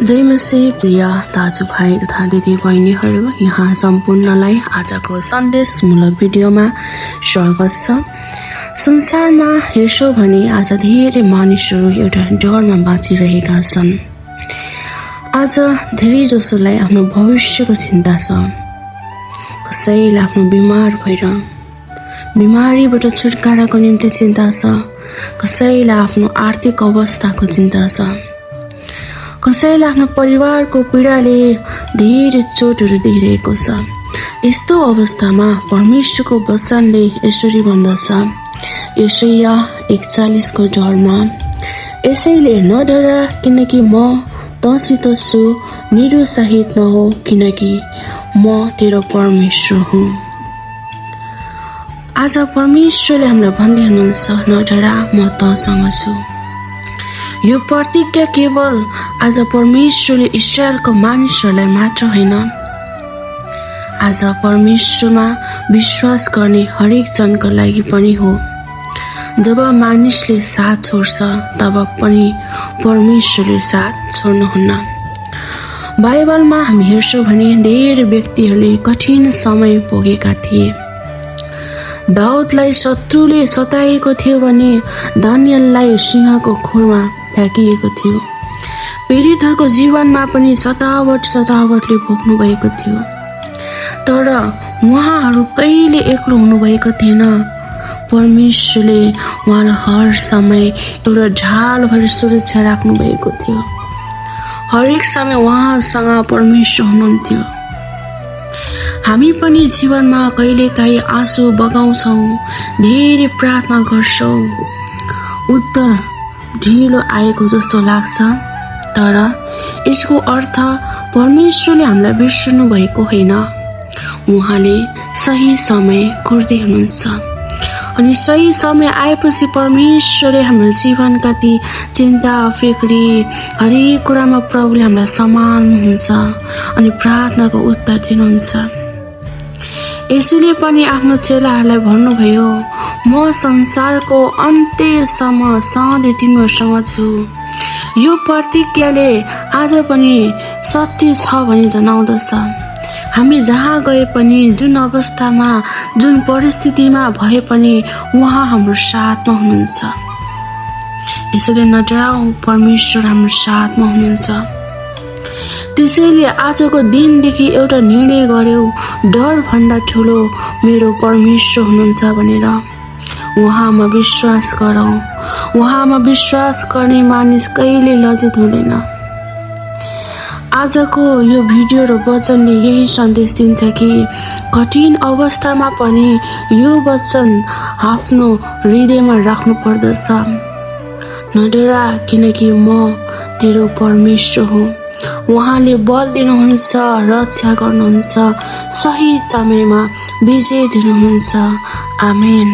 जय मसीह प्रिय दाजुभाइ तथा दिदी बहिनीहरू, यहाँ सम्पूर्णलाई आजको सन्देशमूलक भिडियोमा स्वागत छ। संसारमा हेर्छौं भने आज धेरै मानिसहरू एउटा डरमा बाँचिरहेका छन्। आज धेरै जसोलाई आफ्नो भविष्यको चिन्ता छ। कसैले आफ्नो बिमार भएर बिमारीबाट छुटकाराको निम्ति चिन्ता छ। कसैलाई आफ्नो आर्थिक अवस्थाको चिन्ता छ। कसैलाई आफ्नो परिवारको पीडाले धेरै चोटहरू दिइरहेको छ। यस्तो अवस्थामा परमेश्वरको वचनले यसरी भन्दछ, यशाया 41 को डरमा, यसैले नडरा किनकि म तँसित छु, निरुत्साहित नहो किनकि म तेरो परमेश्वर हुँ। आज परमेश्वरले हामीलाई भन्दै हुनुहुन्छ, नडरा म तँसँग छु। यो प्रतिज्ञा केवल आज परमेश्वरले इस्रायलको मानिसहरूलाई मात्र होइन, आज परमेश्वरमा विश्वास गर्ने हरेक जनका लागि पनि हो। जब मानिसले साथ छोड्छ तब पनि परमेश्वरले साथ छोड्नुहुन्न। बाइबलमा हामी हेर्छौं भने धेरै व्यक्तिहरूले कठिन समय भोगेका थिए। दाउदलाई शत्रुले सताएको थियो भने दानियललाई सिंहको खोरमा फ्याँकिएको थियो। पीडितहरूको जीवनमा पनि सतावटले भोग्नु भएको थियो, तर उहाँहरू कहिले एक्लो हुनुभएको थिएन। परमेश्वरले उहाँलाई हर समय एउटा ढाल भएर सुरक्षा राख्नु भएको थियो। हरेक समय उहाँसँग परमेश्वर हुनुहुन्थ्यो। हामी पनि जीवनमा कहिलेकाहीँ आँसु बगाउँछौँ, धेरै प्रार्थना गर्छौँ, उत्तर ढिलो आएको जस्तो लाग्छ, तर यसको अर्थ परमेश्वरले हामीलाई बिर्सनु भएको होइन। उहाँले सही समय कुर्दै हुनुहुन्छ अनि सही समय आएपछि परमेश्वरले हाम्रो जीवनका ती चिन्ता फिक्री हरेक कुरामा प्रभुले हामीलाई सम्हाल्नुहुन्छ अनि प्रार्थनाको उत्तर दिनुहुन्छ। यसुले पनि आफ्नो चेलाहरूलाई भन्नुभयो, म संसारको अन्त्यसम्म सधैँ तिमीहरूसँग छु। यो प्रतिज्ञाले आज पनि सत्य छ भनी जनाउँदछ। हामी जहाँ गए पनि, जुन अवस्थामा, जुन परिस्थितिमा भए पनि उहाँ हाम्रो साथमा हुनुहुन्छ। यसैले नडराऊ, परमेश्वर हाम्रो साथमा हुनुहुन्छ। त्यसैले आजको दिनदेखि एउटा निर्णय गर्यौ, डर भन्दा ठुलो मेरो परमेश्वर हुनुहुन्छ भनेर उहाँमा विश्वास गरौँ। उहाँमा विश्वास गर्ने मानिस कहिले लज्जित हुँदैन। आजको यो भिडियो र वचनले यही सन्देश दिन्छ कि कठिन अवस्थामा पनि यो वचन आफ्नो हृदयमा राख्नु पर्दछ। नडरा किनकि म तेरो परमेश्वर हुँ। उहाँले बल दिनुहुन्छ, रक्षा गर्नुहुन्छ, सही समयमा विजय दिनुहुन्छ। आमेन।